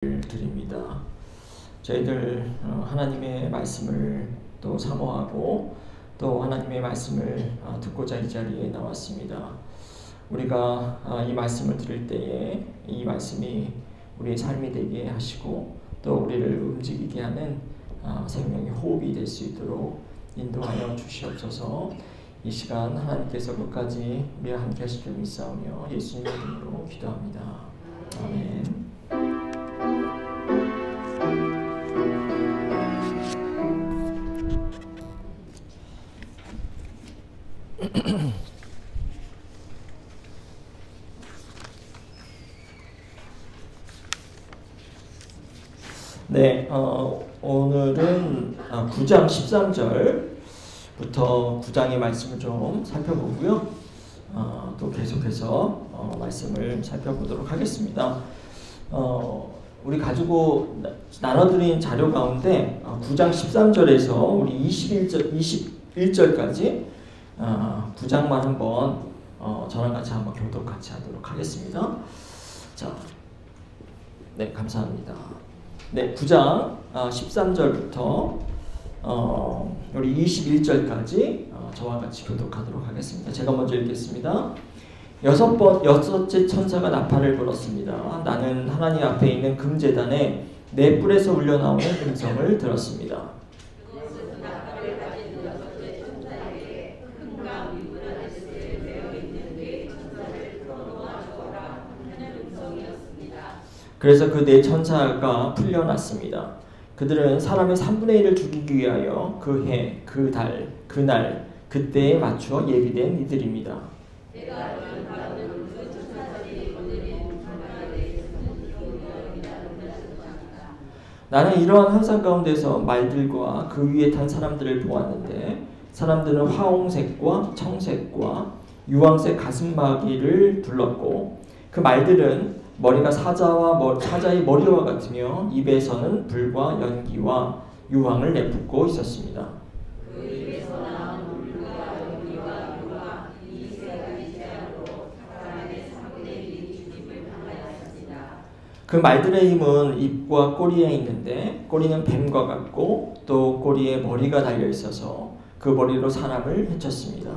드립니다. 저희들 하나님의 말씀을 또 사모하고 또 하나님의 말씀을 듣고자 이 자리에 나왔습니다. 우리가 이 말씀을 들을 때에 이 말씀이 우리의 삶이 되게 하시고 또 우리를 움직이게 하는 생명의 호흡이 될 수 있도록 인도하여 주시옵소서. 이 시간 하나님께서 끝까지 우리와 함께 하실 줄 믿사오며 예수님의 이름으로 기도합니다. 아멘. 네, 오늘은 9장 13절부터 9장의 말씀을 좀 살펴보고요. 또 계속해서 말씀을 살펴보도록 하겠습니다. 우리 가지고 나눠드린 자료 가운데 9장 13절에서 우리 21절까지 9장만 한번 저랑 같이 한번 교독 같이 하도록 하겠습니다. 자, 네, 감사합니다. 네, 9장 13절부터 우리 21절까지 저와 같이 교독하도록 하겠습니다. 제가 먼저 읽겠습니다. 여섯째 천사가 나팔을 불었습니다. 나는 하나님 앞에 있는 금제단에 네 뿔에서 울려나오는 음성을 들었습니다. 그래서 그 네 천사가 풀려났습니다. 그들은 사람의 3분의 1을 죽이기 위하여 그 해, 그 달, 그 날, 그때에 맞추어 예비된 이들입니다. 나는 이러한 환상 가운데서 말들과 그 위에 탄 사람들을 보았는데 사람들은 화홍색과 청색과 유황색 가슴마귀를 둘렀고 그 말들은 머리가 사자의 머리와 같으며 입에서는 불과 연기와 유황을 내뿜고 있었습니다. 그 입에서 나온 불과 연기와 유황 이 세 가지 재앙으로 사람의 3분의 1이 죽임을 당하였습니다. 그 말들의 힘은 입과 꼬리에 있는데 꼬리는 뱀과 같고 또 꼬리에 머리가 달려 있어서 그 머리로 사람을 해쳤습니다.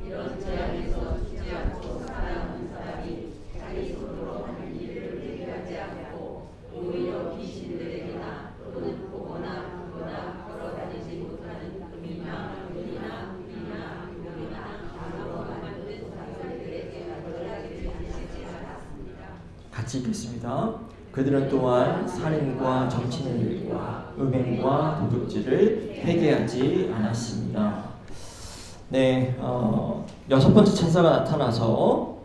이런 재앙에서 죽지 않고 살아남은 사람이 자기 손으로 한 일을 회개하지 않고 오히려 귀신들에게나 또는 보거나 보거나 걸어다니지 못하는 금이나 은이나 금이나 유물이나 나무로 만든 사람들에게 연락을 하시지 않았습니다. 같이 읽겠습니다. 그들은 또한 살인과 점치는 일과 음행과 도둑질을 회개하지 않았습니다. 네, 여섯 번째 천사가 나타나서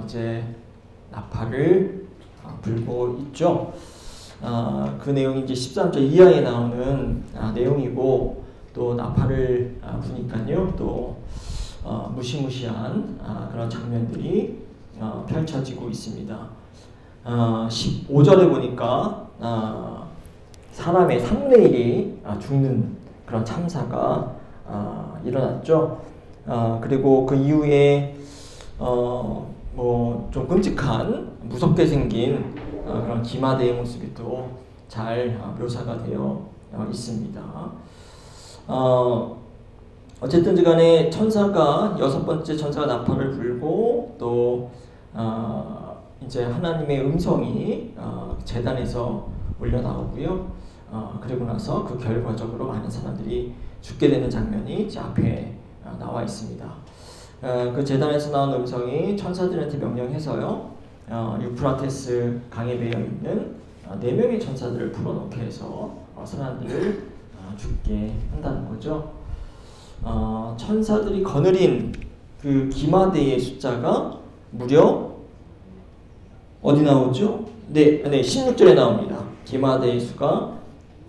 이제 나팔을 불고 있죠. 그 내용이 이제 13절 이하에 나오는 내용이고 또 나팔을 부니까요 또 무시무시한 그런 장면들이 펼쳐지고 있습니다. 15절에 보니까 사람의 3분의 1이 죽는 그런 참사가 일어났죠. 그리고 그 이후에 뭐 좀 끔찍한 무섭게 생긴 그런 기마대의 모습이 또 잘 묘사가 되어 있습니다. 어쨌든 간에 천사가 여섯 번째 천사가 나팔을 불고 또 이제 하나님의 음성이 제단에서 올려 나오고요. 그리고 나서 그 결과적으로 많은 사람들이 죽게 되는 장면이 이제 앞에 나와 있습니다. 그 제단에서 나온 음성이 천사들한테 명령해서요. 유프라테스 강에 배어 있는 4명의 천사들을 풀어놓게 해서 사람들을 죽게 한다는 거죠. 천사들이 거느린 그 기마대의 숫자가 무려 어디 나오죠? 네, 16절에 나옵니다. 기마대의 수가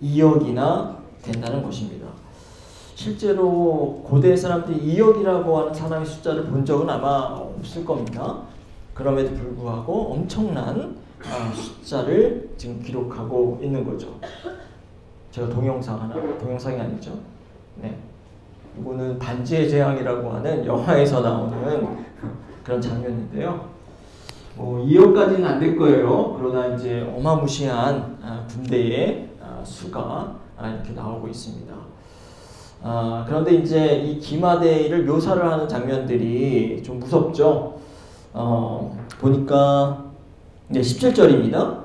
2억이나 된다는 것입니다. 실제로 고대 사람들이 2억이라고 하는 사람의 숫자를 본 적은 아마 없을 겁니다. 그럼에도 불구하고 엄청난 숫자를 지금 기록하고 있는 거죠. 제가 동영상이 아니죠. 네, 이거는 반지의 제왕이라고 하는 영화에서 나오는 그런 장면인데요. 2억까지는 안 될 거예요. 그러나 이제 어마무시한 군대의 수가 이렇게 나오고 있습니다. 그런데 이제 이 기마대를 묘사를 하는 장면들이 좀 무섭죠. 보니까 17절입니다.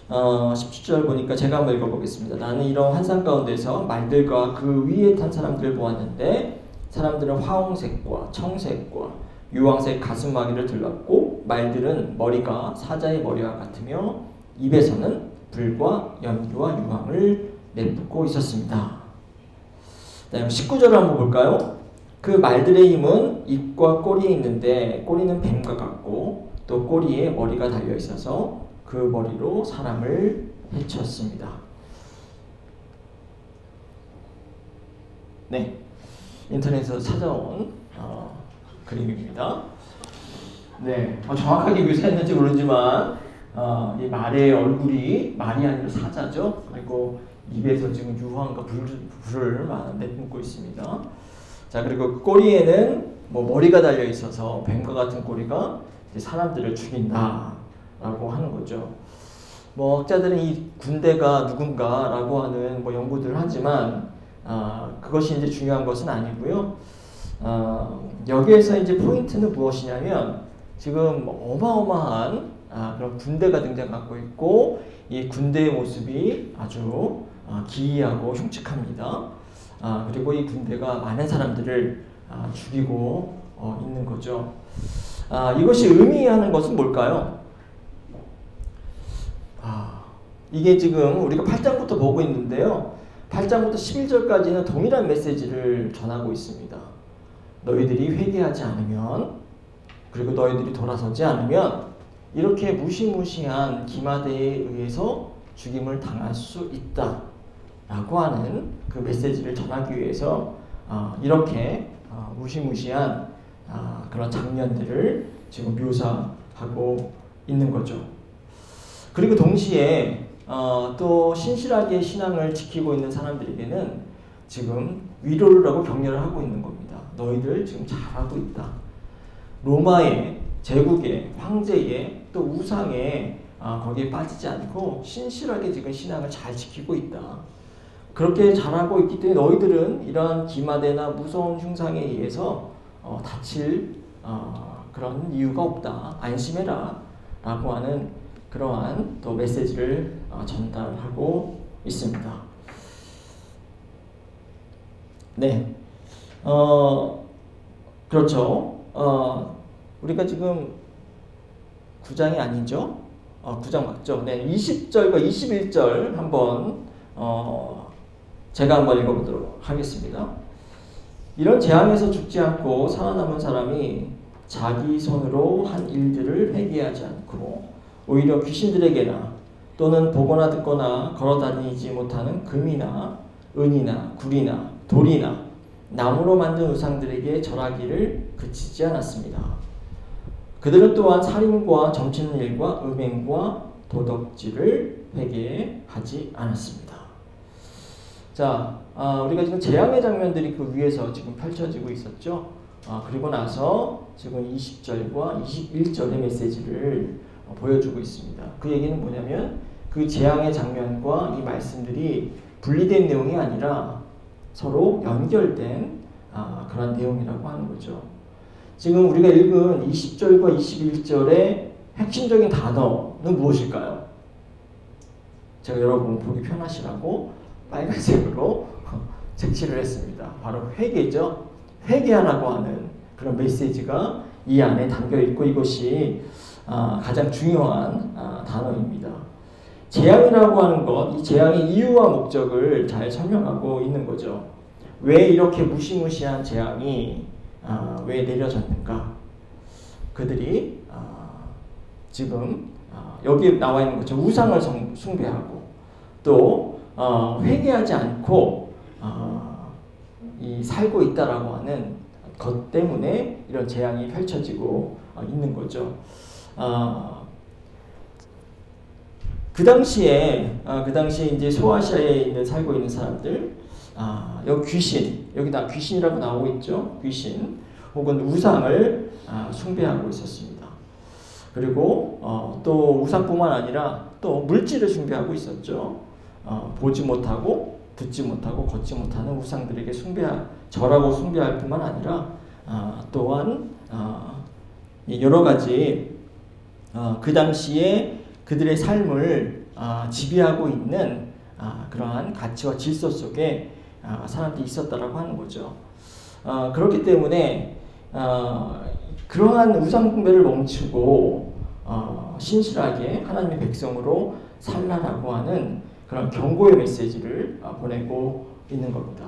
17절 보니까 제가 한번 읽어보겠습니다. 나는 이런 환상 가운데서 말들과 그 위에 탄 사람들을 보았는데 사람들은 화홍색과 청색과 유황색 가슴마개를 들렀고 말들은 머리가 사자의 머리와 같으며 입에서는 불과 연기와 유황을 내뿜고 있었습니다. 19절을 한번 볼까요? 그 말들의 힘은 입과 꼬리에 있는데 꼬리는 뱀과 같고 또 꼬리에 머리가 달려 있어서 그 머리로 사람을 해쳤습니다. 네, 인터넷에서 찾아온 그림입니다. 네, 정확하게 묘사했는지 모르지만 이 말의 얼굴이 말이 아니라 사자죠. 그리고 입에서 지금 유황과 불을 내뿜고 있습니다. 자, 그리고 꼬리에는 머리가 달려 있어서 뱀과 같은 꼬리가 이제 사람들을 죽인다라고 하는 거죠. 학자들은 이 군대가 누군가라고 하는 연구들을 하지만 그것이 이제 중요한 것은 아니고요. 여기에서 이제 포인트는 무엇이냐면 지금 어마어마한 그런 군대가 등장하고 있고 이 군대의 모습이 아주 기이하고 흉측합니다. 그리고 이 군대가 많은 사람들을 죽이고 있는 거죠. 이것이 의미하는 것은 뭘까요? 이게 지금 우리가 8장부터 보고 있는데요. 8장부터 11절까지는 동일한 메시지를 전하고 있습니다. 너희들이 회개하지 않으면, 그리고 너희들이 돌아서지 않으면 이렇게 무시무시한 기마대에 의해서 죽임을 당할 수 있다 라고 하는 그 메시지를 전하기 위해서 이렇게 무시무시한 그런 장면들을 지금 묘사하고 있는 거죠. 그리고 동시에 또 신실하게 신앙을 지키고 있는 사람들에게는 지금 위로를 하고 격려를 하고 있는 겁니다. 너희들 지금 잘하고 있다. 로마의 제국의 황제의 또 우상에 거기에 빠지지 않고 신실하게 지금 신앙을 잘 지키고 있다. 그렇게 잘하고 있기 때문에 너희들은 이러한 기마대나 무서운 흉상에 의해서 다칠 그런 이유가 없다. 안심해라 라고 하는 그러한 또 메시지를 전달하고 있습니다. 네, 그렇죠. 우리가 지금 9장이 아니죠? 9장 맞죠? 네, 20절과 21절 한번 제가 한번 읽어보도록 하겠습니다. 이런 재앙에서 죽지 않고 살아남은 사람이 자기 손으로 한 일들을 회개하지 않고 오히려 귀신들에게나 또는 보거나 듣거나 걸어다니지 못하는 금이나 은이나 굴이나 돌이나 나무로 만든 우상들에게 절하기를 그치지 않았습니다. 그들은 또한 살인과 점치는 일과 음행과 도덕질을 회개하지 않았습니다. 자, 우리가 지금 재앙의 장면들이 그 위에서 지금 펼쳐지고 있었죠. 그리고 나서 지금 20절과 21절의 메시지를 보여주고 있습니다. 그 얘기는 뭐냐면 그 재앙의 장면과 이 말씀들이 분리된 내용이 아니라 서로 연결된 그런 내용이라고 하는 거죠. 지금 우리가 읽은 20절과 21절의 핵심적인 단어는 무엇일까요? 제가 여러분 보기 편하시라고 빨간색으로 색칠을 했습니다. 바로 회개죠. 회개하라고 하는 그런 메시지가 이 안에 담겨 있고 이것이 가장 중요한 단어입니다. 재앙이라고 하는 것, 이 재앙의 이유와 목적을 잘 설명하고 있는 거죠. 왜 이렇게 무시무시한 재앙이 왜 내려졌는가? 그들이 지금 여기 나와 있는 것처럼 우상을 숭배하고 또 회개하지 않고 살고 있다라고 하는 것 때문에 이런 재앙이 펼쳐지고 있는 거죠. 그 당시에 이제 소아시아에 살고 있는 사람들, 여기 귀신, 여기다 귀신이라고 나오고 있죠. 귀신 혹은 우상을 숭배하고 있었습니다. 그리고 또 우상뿐만 아니라 또 물질을 숭배하고 있었죠. 보지 못하고 듣지 못하고 걷지 못하는 우상들에게 절하고 숭배할 뿐만 아니라 또한 여러 가지 그 당시에 그들의 삶을 지배하고 있는 그러한 가치와 질서 속에 사람들이 있었다라고 하는 거죠. 그렇기 때문에 그러한 우상 숭배를 멈추고 신실하게 하나님의 백성으로 살라라고 하는 그런 경고의 메시지를 보내고 있는 겁니다.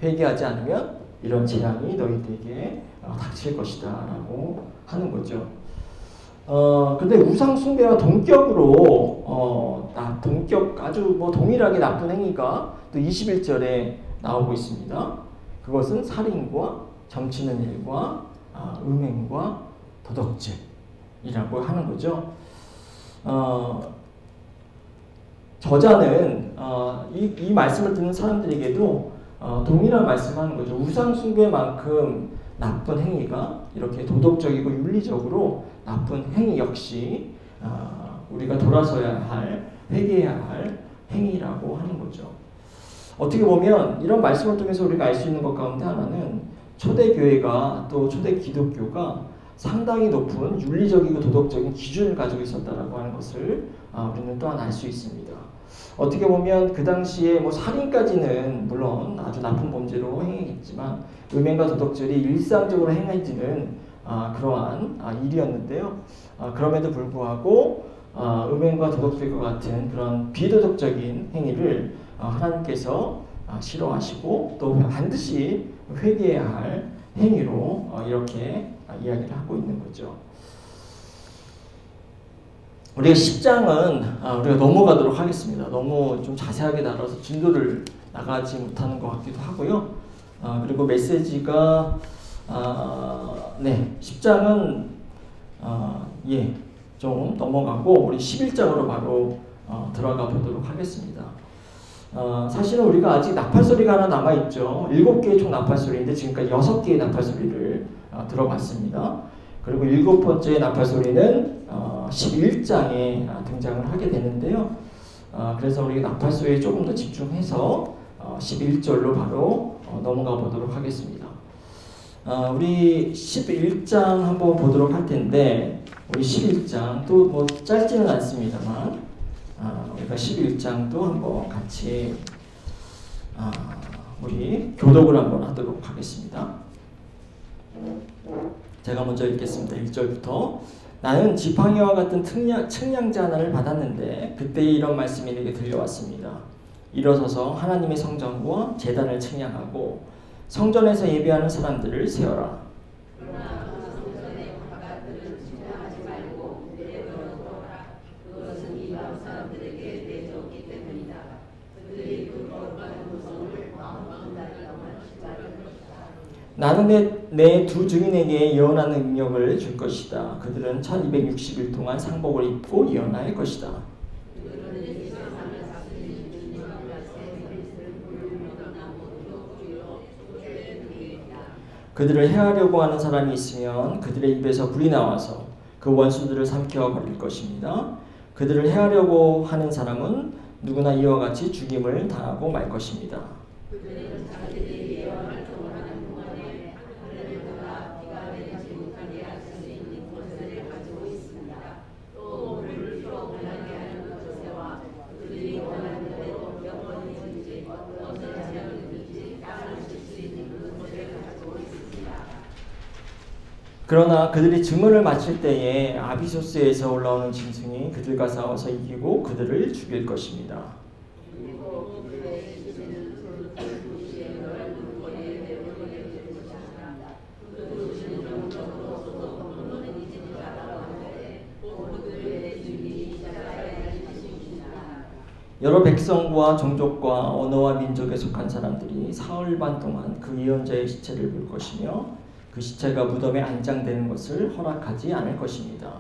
회개하지 않으면 이런 재앙이 너희들에게 닥칠 것이다 라고 하는 거죠. 근데 우상 숭배와 동격으로 동격 아주 동일하게 나쁜 행위가 또 21절에 나오고 있습니다. 그것은 살인과 점치는 일과 음행과 도덕질이라고 하는 거죠. 저자는 이 말씀을 듣는 사람들에게도 동일한 말씀을 하는 거죠. 우상 숭배만큼 나쁜 행위가 이렇게 도덕적이고 윤리적으로 나쁜 행위 역시 우리가 돌아서야 할, 회개해야 할 행위라고 하는 거죠. 어떻게 보면 이런 말씀을 통해서 우리가 알 수 있는 것 가운데 하나는 초대교회가 또 초대 기독교가 상당히 높은 윤리적이고 도덕적인 기준을 가지고 있었다라고 하는 것을 우리는 또한 알 수 있습니다. 어떻게 보면 그 당시에 살인까지는 물론 아주 나쁜 범죄로 행했지만 음행과 도덕질이 일상적으로 행해지는 그러한 일이었는데요. 그럼에도 불구하고 음행과 도덕질과 같은 그런 비도덕적인 행위를 하나님께서 싫어하시고 또 반드시 회개해야 할 행위로 이렇게 이야기를 하고 있는 거죠. 우리가 10장은 우리가 넘어가도록 하겠습니다. 너무 좀 자세하게 나가서 진도를 나가지 못하는 것 같기도 하고요. 그리고 메시지가 10장은 좀 넘어가고 우리 11장으로 바로 들어가 보도록 하겠습니다. 사실은 우리가 아직 나팔소리가 하나 남아있죠. 7개의 총 나팔소리인데 지금까지 6개의 나팔소리를 들어봤습니다. 그리고 7번째 나팔소리는 11장에 등장을 하게 되는데요. 그래서 우리 나팔소리에 조금 더 집중해서 11절로 바로 넘어가 보도록 하겠습니다. 우리 11장 한번 보도록 할 텐데 우리 11장 또 짧지는 않습니다만 우리가 11장도 한번 같이 우리 교독을 한번 하도록 하겠습니다. 제가 먼저 읽겠습니다. 1절부터 나는 지팡이와 같은 측량지 하나를 받았는데 그때 이런 말씀이 내게 들려왔습니다. 일어서서 하나님의 성전과 제단을 측량하고 성전에서 예배하는 사람들을 세어라. 나는 내 두 증인에게 예언하는 능력을 줄 것이다. 그들은 1260일 동안 상복을 입고 예언할 것이다. 그들을 해하려고 하는 사람이 있으면 그들의 입에서 불이 나와서 그 원수들을 삼켜 버릴 것입니다. 그들을 해하려고 하는 사람은 누구나 이와 같이 죽임을 당하고 말 것입니다. 그러나 그들이 증언을 마칠 때에 아비소스에서 올라오는 짐승이 그들과 싸워서 이기고 그들을 죽일 것입니다. 여러 백성과 종족과 언어와 민족에 속한 사람들이 사흘 반 동안 그 예언자의 시체를 볼 것이며 그 시체가 무덤에 안장되는 것을 허락하지 않을 것입니다.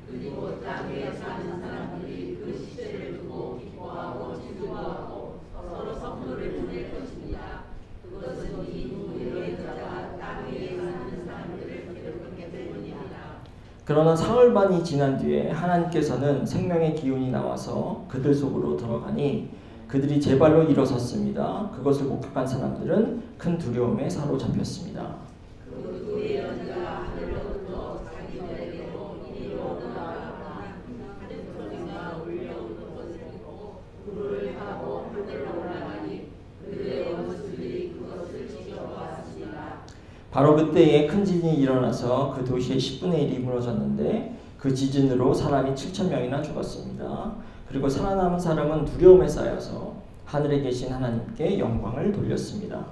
그리고 땅에 사는 사람들이 그 시체를 두고 기뻐하고 즐거워하고 서로 선물을 보낼 것입니다. 그것은 이 두 예언자가 땅 위에 사는 사람들을 괴롭히기 때문입니다. 그러나 사흘 반이 지난 뒤에 하나님께서는 생명의 기운이 나와서 그들 속으로 들어가니 그들이 제 발로 일어섰습니다. 그것을 목격한 사람들은 큰 두려움에 사로잡혔습니다. 바로 그때에 큰 지진이 일어나서 그 도시의 10분의 1이 무너졌는데 그 지진으로 사람이 7,000명이나 죽었습니다. 그리고 살아남은 사람은 두려움에 쌓여서 하늘에 계신 하나님께 영광을 돌렸습니다.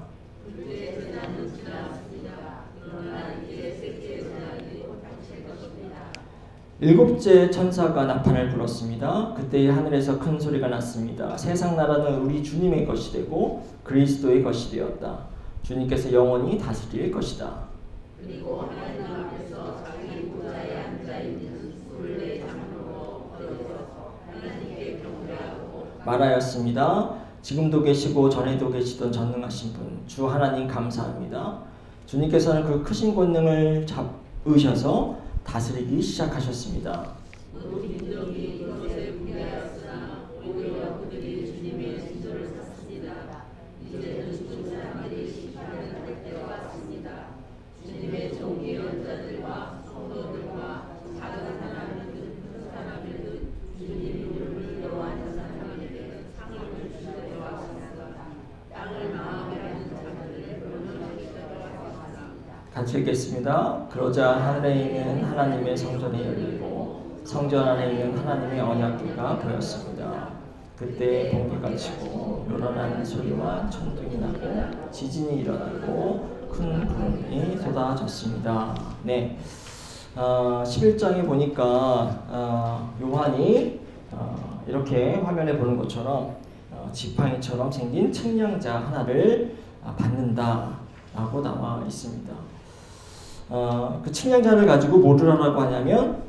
일곱째 천사가 나팔을 불었습니다. 그때 하늘에서 큰 소리가 났습니다. 세상 나라는 우리 주님의 것이 되고 그리스도의 것이 되었다. 주님께서 영원히 다스릴 것이다. 그리고 하나님 앞에서 자기 보좌에 앉아 있는 굴의 장로로 얻어져서 하나님께 경배하고 말하였습니다. 지금도 계시고 전에도 계시던 전능하신 분 주 하나님 감사합니다. 주님께서는 그 크신 권능을 잡으셔서 다스리기 시작하셨습니다. 같이 읽겠습니다. 그러자 하늘에 있는 하나님의 성전이 열리고 성전 안에 있는 하나님의 언약궤가 보였습니다. 그때 번개가 치고 요란한 소리와 천둥이 나고 지진이 일어나고 큰 구름이 쏟아졌습니다. 네, 11장에 보니까 요한이 이렇게 화면에 보는 것처럼 지팡이처럼 생긴 측량자 하나를 받는다라고 나와 있습니다. 그 측량자를 가지고 뭐를 하라고 하냐면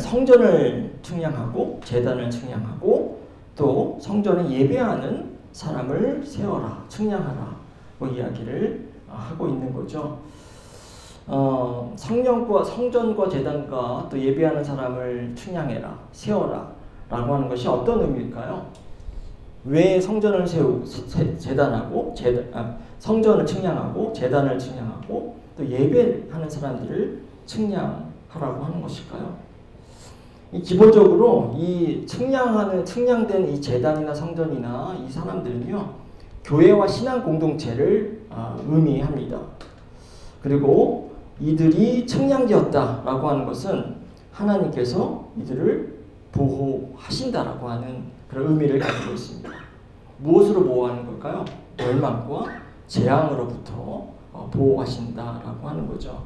성전을 측량하고 제단을 측량하고 또 성전에 예배하는 사람을 세어라, 측량하라 뭐 이야기를 하고 있는 거죠. 성전과 제단과 또 예배하는 사람을 측량해라, 세어라 라고 하는 것이 어떤 의미일까요? 왜 성전을 성전을 측량하고 제단을 측량하고 또 예배하는 사람들을 측량하라고 하는 것일까요? 기본적으로 이 측량된 이 제단이나 성전이나 이 사람들은요, 교회와 신앙 공동체를 의미합니다. 그리고 이들이 측량되었다라고 하는 것은 하나님께서 이들을 보호하신다라고 하는 그런 의미를 가지고 있습니다. 무엇으로 보호하는 걸까요? 멸망과 재앙으로부터 보호하신다라고 하는 거죠.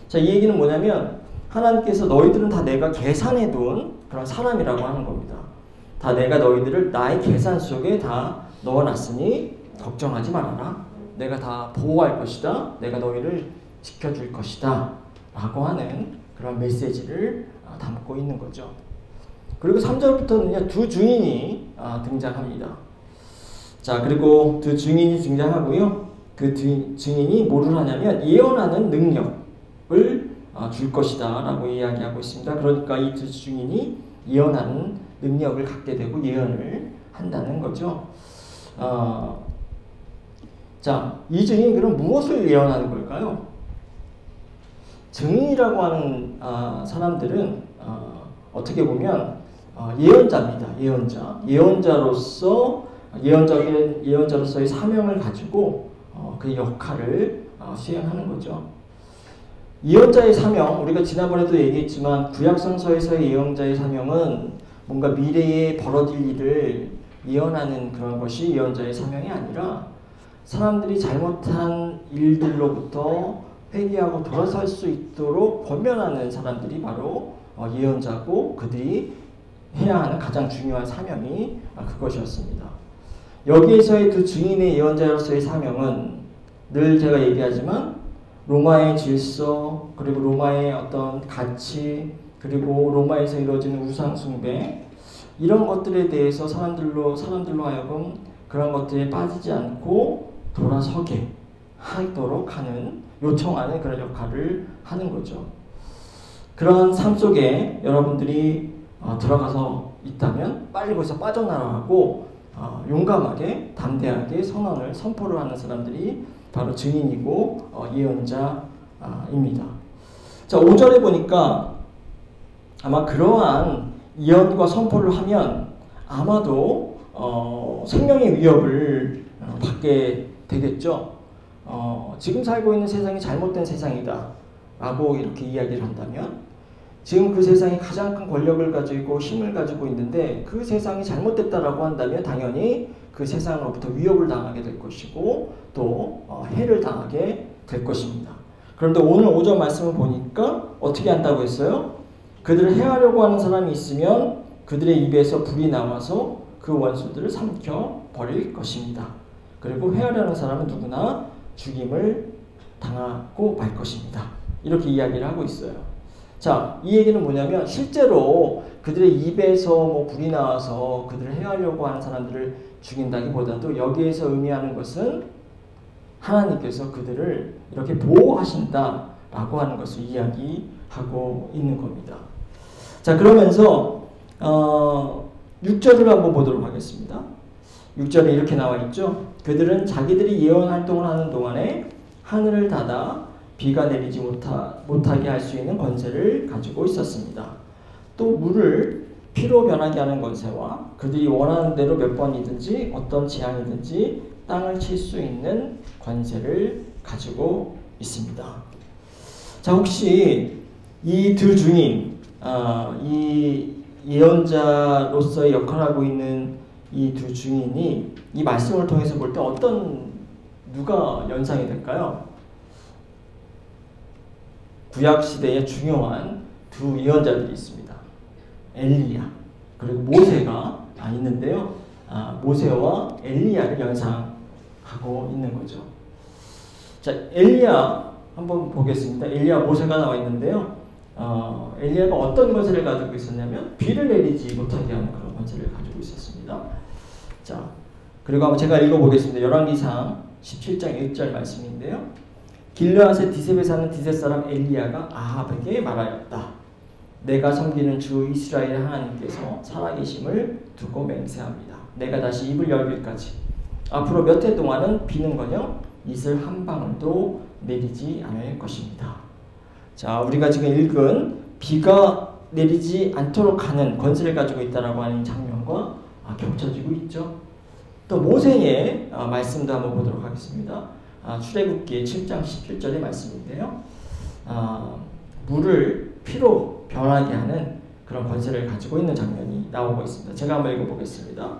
자, 이 얘기는 뭐냐면 하나님께서 너희들은 다 내가 계산해 둔 그런 사람이라고 하는 겁니다. 다 내가 너희들을 나의 계산 속에 다 넣어놨으니 걱정하지 말아라. 내가 다 보호할 것이다. 내가 너희를 지켜줄 것이다. 라고 하는 그런 메시지를 담고 있는 거죠. 그리고 3절부터는요, 두 증인이 등장합니다. 자, 그리고 두 증인이 등장하고요. 그 증인이 뭐를 하냐면 예언하는 능력을 줄 것이다 라고 이야기하고 있습니다. 그러니까 이 두 증인이 예언하는 능력을 갖게 되고 예언을 한다는 거죠. 자, 이 증인이 그럼 무엇을 예언하는 걸까요? 증인이라고 하는 사람들은 어떻게 보면 예언자입니다. 예언자로서의 사명을 가지고 그 역할을 수행하는 거죠. 예언자의 사명, 우리가 지난번에도 얘기했지만 구약성서에서의 예언자의 사명은 뭔가 미래에 벌어질 일을 예언하는 그런 것이 예언자의 사명이 아니라 사람들이 잘못한 일들로부터 회개하고 돌아설 수 있도록 권면하는 사람들이 바로 예언자고 그들이 해야 하는 가장 중요한 사명이 그것이었습니다. 여기에서의 두 증인의 예언자로서의 사명은 늘 제가 얘기하지만 로마의 질서, 그리고 로마의 어떤 가치, 그리고 로마에서 이루어지는 우상 숭배, 이런 것들에 대해서 사람들로 하여금 그런 것들에 빠지지 않고 돌아서게 하도록 하는 요청하는 그런 역할을 하는 거죠. 그런 삶 속에 여러분들이 들어가서 있다면 빨리 거기서 빠져나가고 용감하게 담대하게 선언을 선포를 하는 사람들이 바로 증인이고 예언자입니다. 자, 5절에 보니까 아마 그러한 예언과 선포를 하면 아마도 생명의 위협을 받게 되겠죠. 지금 살고 있는 세상이 잘못된 세상이다 라고 이렇게 이야기를 한다면, 지금 그 세상이 가장 큰 권력을 가지고 힘을 가지고 있는데 그 세상이 잘못됐다라고 한다면 당연히 그 세상으로부터 위협을 당하게 될 것이고 또 해를 당하게 될 것입니다. 그런데 오늘 5절 말씀을 보니까 어떻게 한다고 했어요? 그들을 해하려고 하는 사람이 있으면 그들의 입에서 불이 나와서 그 원수들을 삼켜 버릴 것입니다. 그리고 해하려는 사람은 누구나 죽임을 당하고 말 것입니다. 이렇게 이야기를 하고 있어요. 자, 이 얘기는 뭐냐면 실제로 그들의 입에서 뭐 불이 나와서 그들을 해하려고 하는 사람들을 죽인다기보다도 여기에서 의미하는 것은 하나님께서 그들을 이렇게 보호하신다라고 하는 것을 이야기하고 있는 겁니다. 자, 그러면서 6절을 한번 보도록 하겠습니다. 6절에 이렇게 나와 있죠. 그들은 자기들이 예언 활동을 하는 동안에 하늘을 닫아 비가 내리지 못하게 할 수 있는 권세를 가지고 있었습니다. 또 물을 피로 변하게 하는 권세와 그들이 원하는 대로 몇 번이든지 어떤 재앙이든지 땅을 칠 수 있는 권세를 가지고 있습니다. 자, 혹시 이 두 증인, 이 예언자로서의 역할을 하고 있는 이 두 증인이 이 말씀을 통해서 볼 때 누가 연상이 될까요? 구약 시대에 중요한 두 예언자들이 있습니다. 엘리야 그리고 모세가 있는데요. 모세와 엘리야를 연상하고 있는 거죠. 자, 엘리야 한번 보겠습니다. 엘리야 모세가 나와 있는데요. 엘리야가 어떤 권세를 가지고 있었냐면 비를 내리지 못하게 하는 그런 권세를 가지고 있었습니다. 자, 그리고 제가 읽어보겠습니다. 열왕기상 17장 1절 말씀인데요. 길르앗의 디셉에 사는 디셉 사람 엘리야가 아합에게 말하였다. 내가 섬기는 주 이스라엘 하나님께서 살아계심을 두고 맹세합니다. 내가 다시 입을 열기까지 앞으로 몇 해 동안은 비는커녕 이슬 한 방울도 내리지 않을 것입니다. 자, 우리가 지금 읽은 비가 내리지 않도록 하는 권세를 가지고 있다라고 하는 장면과 겹쳐지고 있죠. 또 모세의 말씀도 한번 보도록 하겠습니다. 출애굽기 7장 17절의 말씀인데요. 물을 피로 변하게 하는 그런 권세를 가지고 있는 장면이 나오고 있습니다. 제가 한번 읽어보겠습니다.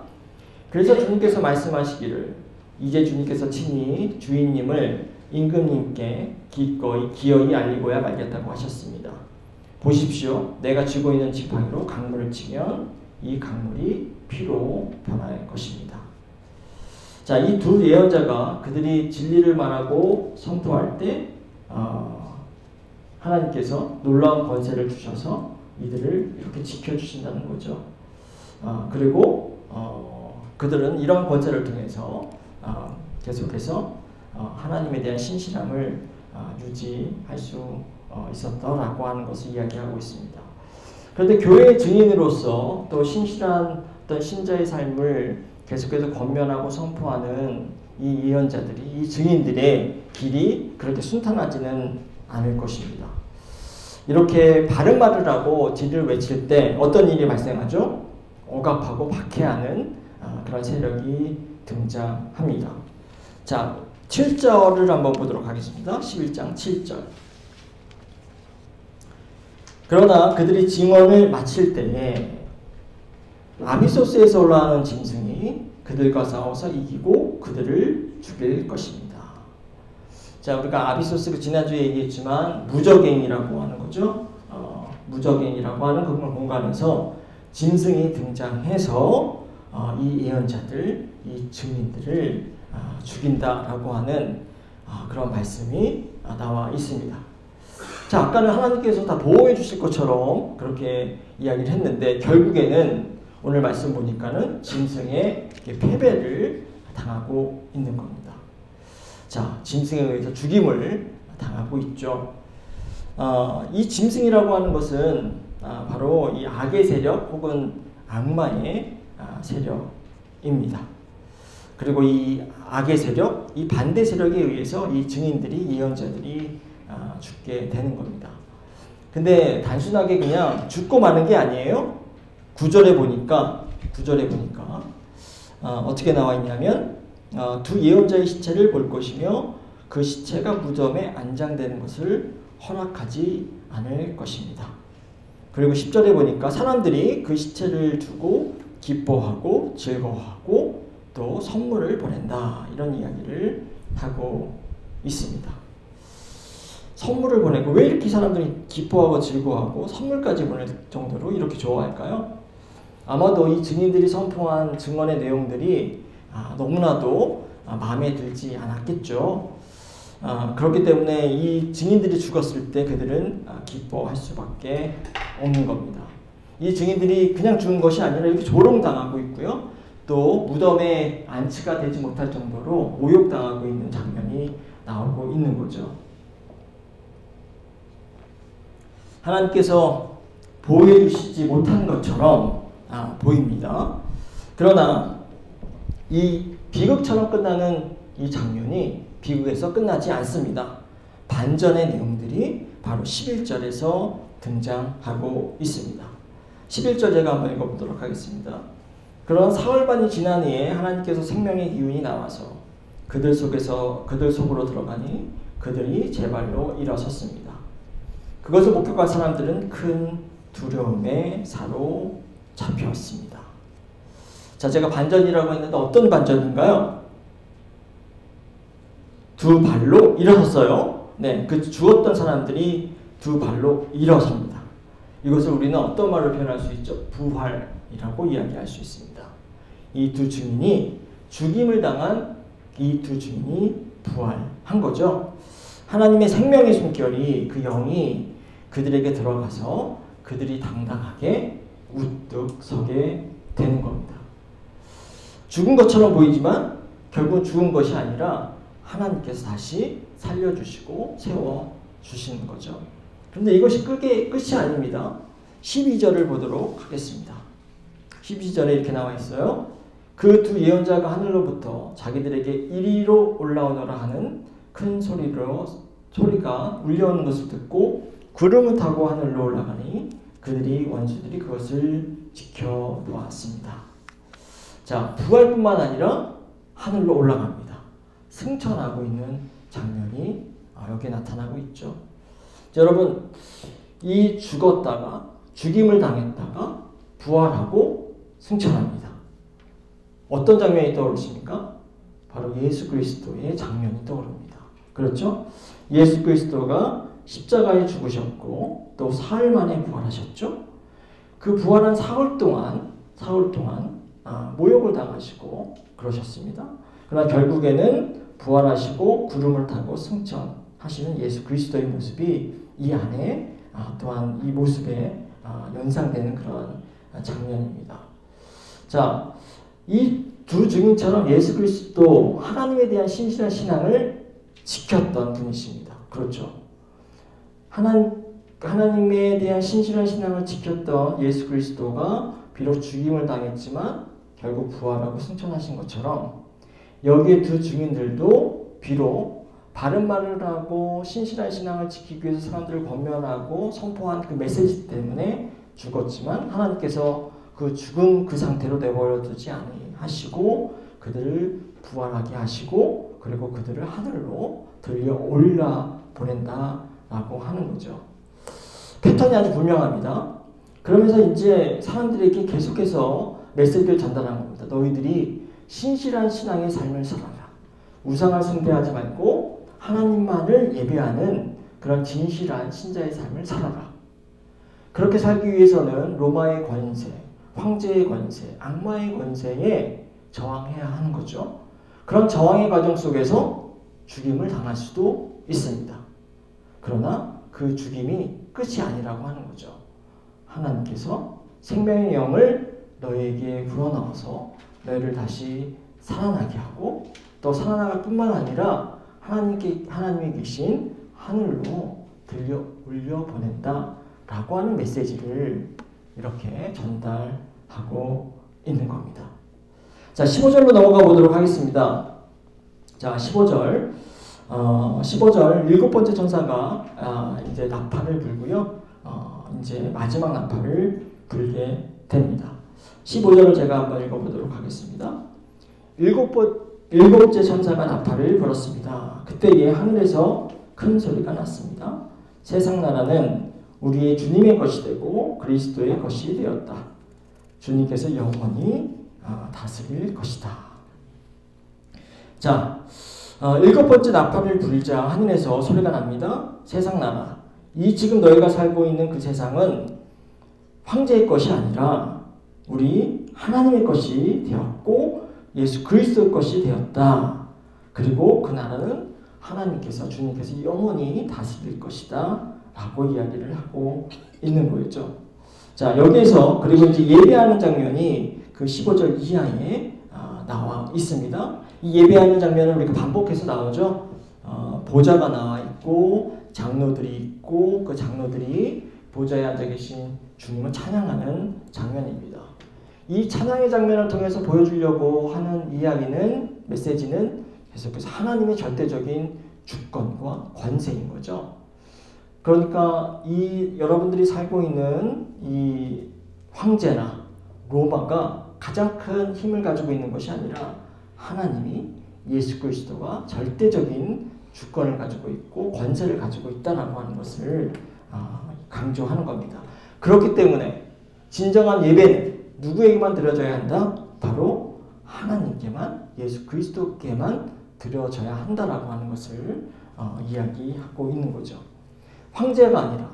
그래서 주님께서 말씀하시기를 이제 주님께서 친히 주인님을 임금님께 기어이 알리고야 말겠다고 하셨습니다. 보십시오. 내가 쥐고 있는 지팡이로 강물을 치면 이 강물이 피로 변할 것입니다. 자, 이 두 예언자가 그들이 진리를 말하고 선포할 때 하나님께서 놀라운 권세를 주셔서 이들을 이렇게 지켜주신다는 거죠. 그리고 그들은 이런 권세를 통해서 계속해서 하나님에 대한 신실함을 유지할 수 있었다라고 하는 것을 이야기하고 있습니다. 그런데 교회의 증인으로서 또 신실한 어떤 신자의 삶을 계속해서 권면하고 선포하는 이 예언자들이, 이 증인들의 길이 그렇게 순탄하지는 않을 것입니다. 이렇게 바른 말을 하고 진리를 외칠 때 어떤 일이 발생하죠? 억압하고 박해하는 그런 세력이 등장합니다. 자, 7절을 한번 보도록 하겠습니다. 11장 7절. 그러나 그들이 증언을 마칠 때에 아비소스에서 올라오는 짐승이 그들과 싸워서 이기고 그들을 죽일 것입니다. 자, 우리가 아비소스를 지난주에 얘기했지만 무적행이라고 하는 거죠. 무적행이라고 하는 그런 공간에서 짐승이 등장해서 이 예언자들, 이 증인들을 죽인다라고 하는 그런 말씀이 나와 있습니다. 자, 아까는 하나님께서 다 보호해 주실 것처럼 그렇게 이야기를 했는데 결국에는 오늘 말씀 보니까는 짐승의 패배를 당하고 있는 겁니다. 자, 짐승에 의해서 죽임을 당하고 있죠. 이 짐승이라고 하는 것은 바로 이 악의 세력 혹은 악마의 세력입니다. 그리고 이 악의 세력, 이 반대 세력에 의해서 이 증인들이, 예언자들이 죽게 되는 겁니다. 근데 단순하게 그냥 죽고 마는 게 아니에요. 9절에 보니까 어떻게 나와 있냐면 두 예언자의 시체를 볼 것이며 그 시체가 무덤에 안장되는 것을 허락하지 않을 것입니다. 그리고 10절에 보니까 사람들이 그 시체를 두고 기뻐하고 즐거워하고 또 선물을 보낸다, 이런 이야기를 하고 있습니다. 선물을 보내고, 왜 이렇게 사람들이 기뻐하고 즐거워하고 선물까지 보낼 정도로 이렇게 좋아할까요? 아마도 이 증인들이 선포한 증언의 내용들이 너무나도 마음에 들지 않았겠죠. 그렇기 때문에 이 증인들이 죽었을 때 그들은 기뻐할 수밖에 없는 겁니다. 이 증인들이 그냥 죽은 것이 아니라 이렇게 조롱당하고 있고요. 또 무덤에 안치가 되지 못할 정도로 모욕당하고 있는 장면이 나오고 있는 거죠. 하나님께서 보호해 주시지 못한 것처럼 보입니다. 그러나 이 비극처럼 끝나는 이 장면이 비극에서 끝나지 않습니다. 반전의 내용들이 바로 11절에서 등장하고 있습니다. 11절 제가 한번 읽어보도록 하겠습니다. 그런 사흘반이 지난 후에 하나님께서 생명의 기운이 나와서 그들 속으로 들어가니 그들이 제 발로 일어섰습니다. 그것을 목격한 사람들은 큰 두려움에 사로잡혔습니다. 자, 제가 반전이라고 했는데 어떤 반전인가요? 두 발로 일어섰어요. 네, 그 죽었던 사람들이 두 발로 일어섭니다. 이것을 우리는 어떤 말로 표현할 수 있죠? 부활이라고 이야기할 수 있습니다. 이 두 증인이, 죽임을 당한 이 두 증인이 부활한 거죠. 하나님의 생명의 숨결이, 그 영이 그들에게 들어가서 그들이 당당하게 우뚝 서게 되는 겁니다. 죽은 것처럼 보이지만 결국 죽은 것이 아니라 하나님께서 다시 살려주시고 세워주시는 거죠. 그런데 이것이 끝이 아닙니다. 12절을 보도록 하겠습니다. 12절에 이렇게 나와 있어요. 그 두 예언자가 하늘로부터 자기들에게 이리로 올라오너라 하는 큰 소리가 울려오는 것을 듣고 구름을 타고 하늘로 올라가니 그들이, 원수들이 그것을 지켜보았습니다. 자, 부활뿐만 아니라 하늘로 올라갑니다. 승천하고 있는 장면이 여기에 나타나고 있죠. 자, 여러분, 이 죽었다가, 죽임을 당했다가 부활하고 승천합니다. 어떤 장면이 떠오르십니까? 바로 예수 그리스도의 장면이 떠오릅니다. 그렇죠? 예수 그리스도가 십자가에 죽으셨고 또 사흘 만에 부활하셨죠. 그 부활한 사흘 동안 모욕을 당하시고 그러셨습니다. 그러나 결국에는 부활하시고 구름을 타고 승천하시는 예수 그리스도의 모습이 이 안에 또한 이 모습에 연상되는 그런 장면입니다. 자, 이 두 증인처럼 예수 그리스도, 하나님에 대한 신실한 신앙을 지켰던 분이십니다. 그렇죠. 하나님에 대한 신실한 신앙을 지켰던 예수 그리스도가 비록 죽임을 당했지만 결국 부활하고 승천하신 것처럼 여기에 두 증인들도 비록 바른 말을 하고 신실한 신앙을 지키기 위해서 사람들을 권면하고 선포한 그 메시지 때문에 죽었지만 하나님께서 그 죽은 그 상태로 내버려 두지 아니하시고 그들을 부활하게 하시고 그리고 그들을 하늘로 들려 올라 보낸다라고 하는 거죠. 패턴이 아주 분명합니다. 그러면서 이제 사람들에게 계속해서 메시지를 전달하는 겁니다. 너희들이 신실한 신앙의 삶을 살아라. 우상을 숭배하지 말고 하나님만을 예배하는 그런 진실한 신자의 삶을 살아라. 그렇게 살기 위해서는 로마의 권세, 황제의 권세, 악마의 권세에 저항해야 하는 거죠. 그런 저항의 과정 속에서 죽임을 당할 수도 있습니다. 그러나 그 죽임이 끝이 아니라고 하는 거죠. 하나님께서 생명의 영을 너에게 불어넣어서 너희를 다시 살아나게 하고 또 살아나갈 뿐만 아니라 하나님에 계신 하늘로 들려 올려 보낸다 라고 하는 메시지를 이렇게 전달하고 있는 겁니다. 자, 15절로 넘어가 보도록 하겠습니다. 자, 15절 15절 일곱 번째 천사가 이제 나팔을 불고요. 이제 마지막 나팔을 불게 됩니다. 15절을 제가 한번 읽어보도록 하겠습니다. 일곱째 천사가 나팔을 불었습니다. 그때에 하늘에서 큰 소리가 났습니다. 세상 나라는 우리의 주님의 것이 되고 그리스도의 것이 되었다. 주님께서 영원히 다스릴 것이다. 자, 일곱 번째 나팔을 불자 하늘에서 소리가 납니다. 세상 나라, 이 지금 너희가 살고 있는 그 세상은 황제의 것이 아니라 우리 하나님의 것이 되었고 예수 그리스도의 것이 되었다. 그리고 그 나라는 하나님께서 주님께서 영원히 다스릴 것이다 라고 이야기를 하고 있는 거였죠. 자, 여기에서 그리고 이제 예배하는 장면이 그 15절 이하에 나와 있습니다. 이 예배하는 장면은 우리가 반복해서 나오죠. 보좌가 나와 있고 장로들이 있고 그 장로들이 보좌에 앉아 계신 주님을 찬양하는 장면입니다. 이 찬양의 장면을 통해서 보여주려고 하는 이야기는 메시지는 계속해서 하나님의 절대적인 주권과 권세인 거죠. 그러니까 이 여러분들이 살고 있는 이 황제나 로마가 가장 큰 힘을 가지고 있는 것이 아니라 하나님이 예수 그리스도가 절대적인 주권을 가지고 있고 권세를 가지고 있다라고 하는 것을 강조하는 겁니다. 그렇기 때문에 진정한 예배는 누구에게만 드려져야 한다? 바로 하나님께만, 예수 그리스도께만 드려져야 한다라고 하는 것을 이야기하고 있는 거죠. 황제가 아니라,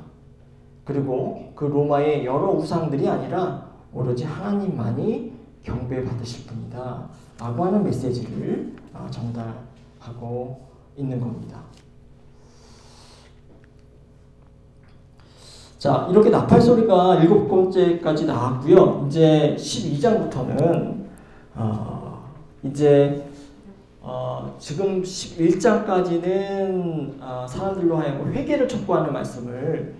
그리고 그 로마의 여러 우상들이 아니라 오로지 하나님만이 경배받으실 분이다 라고 하는 메시지를 전달하고 있는 겁니다. 자, 이렇게 나팔 소리가 일곱 번째까지 나왔고요. 이제 12장부터는 이제 지금 11장까지는 사람들로 하여금 회개를 촉구하는 말씀을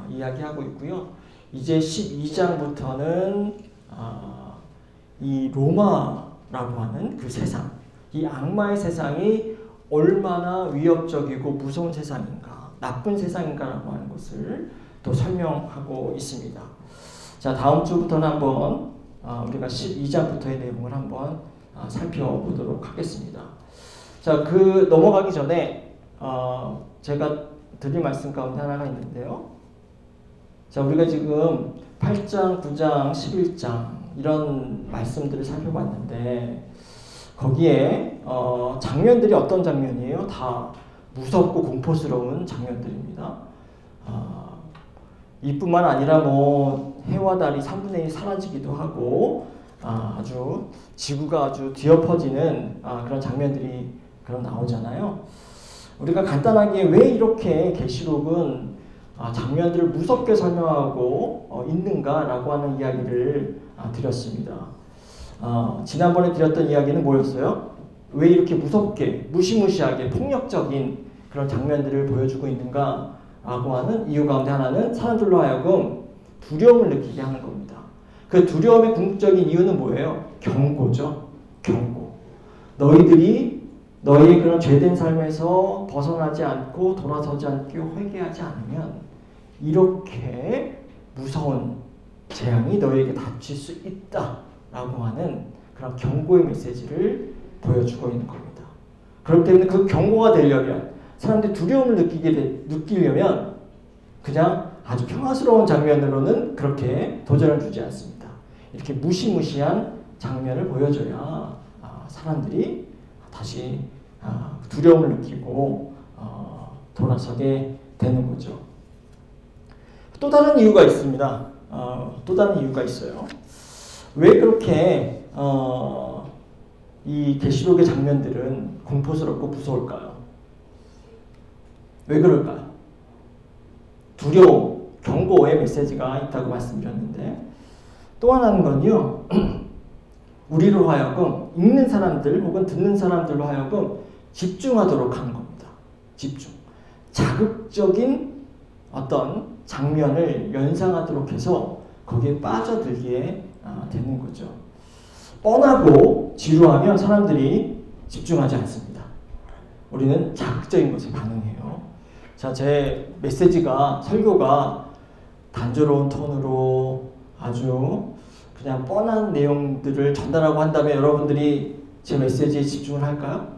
이야기하고 있고요. 이제 12장부터는 이 로마라고 하는 그 세상, 이 악마의 세상이 얼마나 위협적이고 무서운 세상인가, 나쁜 세상인가라고 하는 것을 또 설명하고 있습니다. 자, 다음 주부터는 한번 우리가 12장부터의 내용을 한번 살펴보도록 하겠습니다. 자, 그 넘어가기 전에 제가 드릴 말씀 가운데 하나가 있는데요. 자, 우리가 지금 8장, 9장, 11장 이런 말씀들을 살펴봤는데 거기에 장면들이 어떤 장면이에요? 다 무섭고 공포스러운 장면들입니다. 이뿐만 아니라 뭐 해와 달이 3분의 1 사라지기도 하고 아주 지구가 아주 뒤엎어지는 그런 장면들이 그런 나오잖아요. 우리가 간단하게 왜 이렇게 계시록은 장면들을 무섭게 설명하고 있는가라고 하는 이야기를 드렸습니다. 지난번에 드렸던 이야기는 뭐였어요? 왜 이렇게 무섭게, 무시무시하게 폭력적인 그런 장면들을 보여주고 있는가 라고 하는 이유 가운데 하나는 사람들로 하여금 두려움을 느끼게 하는 겁니다. 그 두려움의 궁극적인 이유는 뭐예요? 경고죠. 경고. 너희들이 너희의 그런 죄된 삶에서 벗어나지 않고 돌아서지 않고 회개하지 않으면 이렇게 무서운 재앙이 너희에게 닥칠 수 있다 라고 하는 그런 경고의 메시지를 보여주고 있는 겁니다. 그렇기 때문에 그 경고가 되려면 사람들이 두려움을 느끼려면 그냥 아주 평화스러운 장면으로는 그렇게 도전을 주지 않습니다. 이렇게 무시무시한 장면을 보여줘야 사람들이 다시 두려움을 느끼고 돌아서게 되는 거죠. 또 다른 이유가 있습니다. 또 다른 이유가 있어요. 왜 그렇게 이 계시록의 장면들은 공포스럽고 무서울까요? 왜 그럴까요? 두려움, 경고의 메시지가 있다고 말씀드렸는데 또 하나는 건요. 우리로 하여금 읽는 사람들 혹은 듣는 사람들로 하여금 집중하도록 하는 겁니다. 집중. 자극적인 어떤 장면을 연상하도록 해서 거기에 빠져들게 되는 거죠. 뻔하고 지루하면 사람들이 집중하지 않습니다. 우리는 자극적인 것에 반응해요. 자, 제 메시지가, 설교가 단조로운 톤으로 아주 그냥 뻔한 내용들을 전달하고 한다면 여러분들이 제 메시지에 집중을 할까요?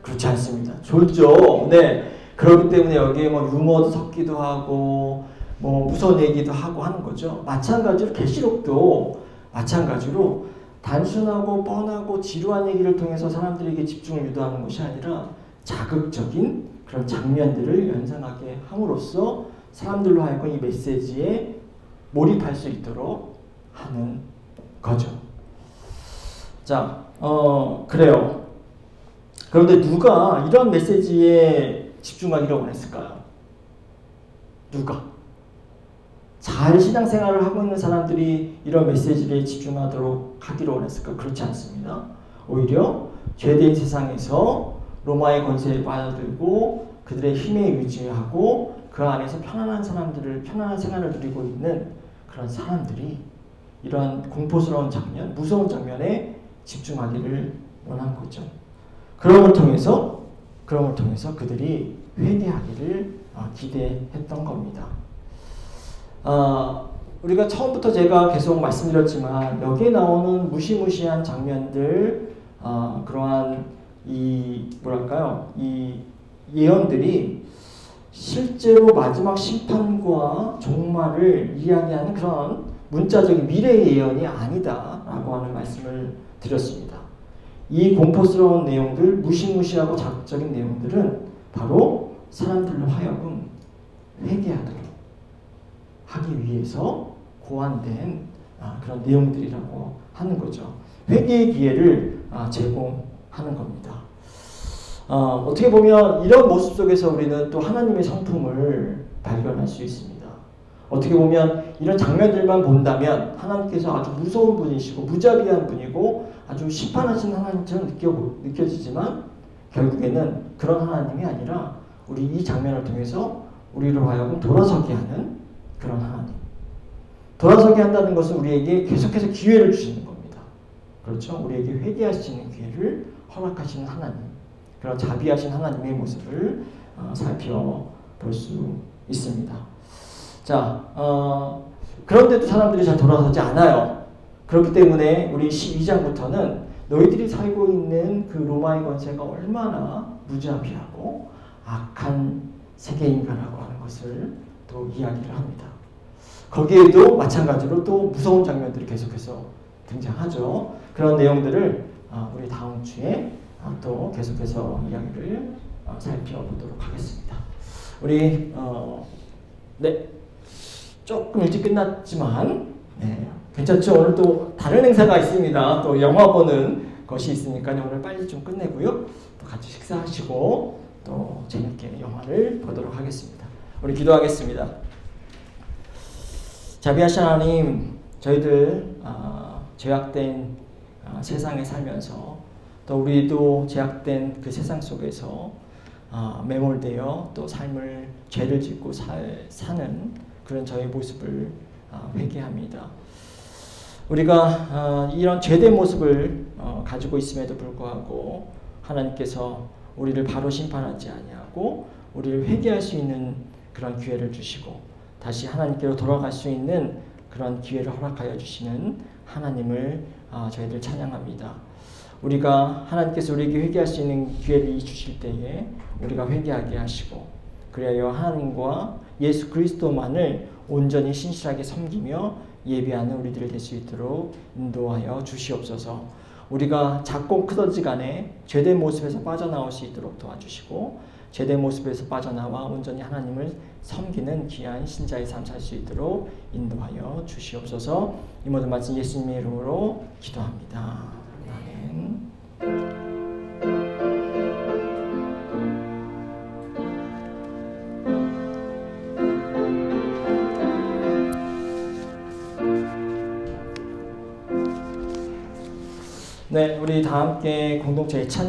그렇지 않습니다. 졸죠. 네. 그렇기 때문에 여기에 뭐 유머도 섞기도 하고 뭐 무서운 얘기도 하고 하는 거죠. 마찬가지로 계시록도 마찬가지로 단순하고 뻔하고 지루한 얘기를 통해서 사람들에게 집중을 유도하는 것이 아니라 자극적인 그런 장면들을 연상하게 함으로써 사람들로 하여금 이 메시지에 몰입할 수 있도록 하는 거죠. 자, 그래요. 그런데 누가 이런 메시지에 집중하기를 원했을까요? 누가? 잘 신앙생활을 하고 있는 사람들이 이런 메시지에 집중하도록 하기를 원했을까? 그렇지 않습니다. 오히려 죄된 세상에서 로마의 권세에 빠져들고 그들의 힘에 의지하고 그 안에서 편안한 생활을 누리고 있는 그런 사람들이 이런 공포스러운 장면, 무서운 장면에 집중하기를 원한 거죠. 그런 걸 통해서 그들이 회개하기를 기대했던 겁니다. 우리가 처음부터 제가 계속 말씀드렸지만 여기에 나오는 무시무시한 장면들, 그러한 이 예언들이 실제로 마지막 심판과 종말을 이야기하는 그런 문자적인 미래의 예언이 아니다라고 하는 말씀을 드렸습니다. 이 공포스러운 내용들, 무시무시하고 자극적인 내용들은 바로 사람들로 하여금 회개하도록 하기 위해서 고안된 그런 내용들이라고 하는 거죠. 회개의 기회를 제공하는 겁니다. 어떻게 보면 이런 모습 속에서 우리는 또 하나님의 성품을 발견할 수 있습니다. 어떻게 보면 이런 장면들만 본다면 하나님께서 아주 무서운 분이시고 무자비한 분이고 아주 심판하신 하나님처럼 느껴지지만 결국에는 그런 하나님이 아니라 우리 이 장면을 통해서 우리로 하여금 돌아서게 하는 그런 하나님. 돌아서게 한다는 것은 우리에게 계속해서 기회를 주시는 겁니다. 그렇죠? 우리에게 회개할 수 있는 기회를 허락하시는 하나님. 그런 자비하신 하나님의 모습을 살펴볼 수 있습니다. 자, 그런데도 사람들이 잘 돌아서지 않아요. 그렇기 때문에 우리 12장부터는 너희들이 살고 있는 그 로마의 권세가 얼마나 무자비하고 악한 세계인가라고 하는 것을 또 이야기를 합니다. 거기에도 마찬가지로 또 무서운 장면들이 계속해서 등장하죠. 그런 내용들을 우리 다음 주에 또 계속해서 이야기를 살펴보도록 하겠습니다. 우리 네, 조금 일찍 끝났지만 괜찮죠? 오늘 또 다른 행사가 있습니다. 또 영화 보는 것이 있으니까 오늘 빨리 좀 끝내고요. 또 같이 식사하시고 또 재밌게 영화를 보도록 하겠습니다. 우리 기도하겠습니다. 자비하신 하나님, 저희들 죄악된 세상에 살면서 또 우리도 죄악된 그 세상 속에서 매몰되어 또 삶을 죄를 짓고 사는 그런 저의 모습을 회개합니다. 우리가 이런 죄된 모습을 가지고 있음에도 불구하고 하나님께서 우리를 바로 심판하지 아니하고 우리를 회개할 수 있는 그런 기회를 주시고 다시 하나님께로 돌아갈 수 있는 그런 기회를 허락하여 주시는 하나님을 저희들 찬양합니다. 우리가 하나님께서 우리에게 회개할 수 있는 기회를 주실 때에 우리가 회개하게 하시고 그리하여 하나님과 예수 그리스도만을 온전히 신실하게 섬기며 예배하는 우리들이 될 수 있도록 인도하여 주시옵소서. 우리가 작고 크든지 간에 죄된 모습에서 빠져나올 수 있도록 도와주시고 죄된 모습에서 빠져나와 온전히 하나님을 섬기는 귀한 신자의 삶 살 수 있도록 인도하여 주시옵소서. 이 모든 말씀 예수님의 이름으로 기도합니다. 아멘. 네, 우리 다 함께 공동체 찬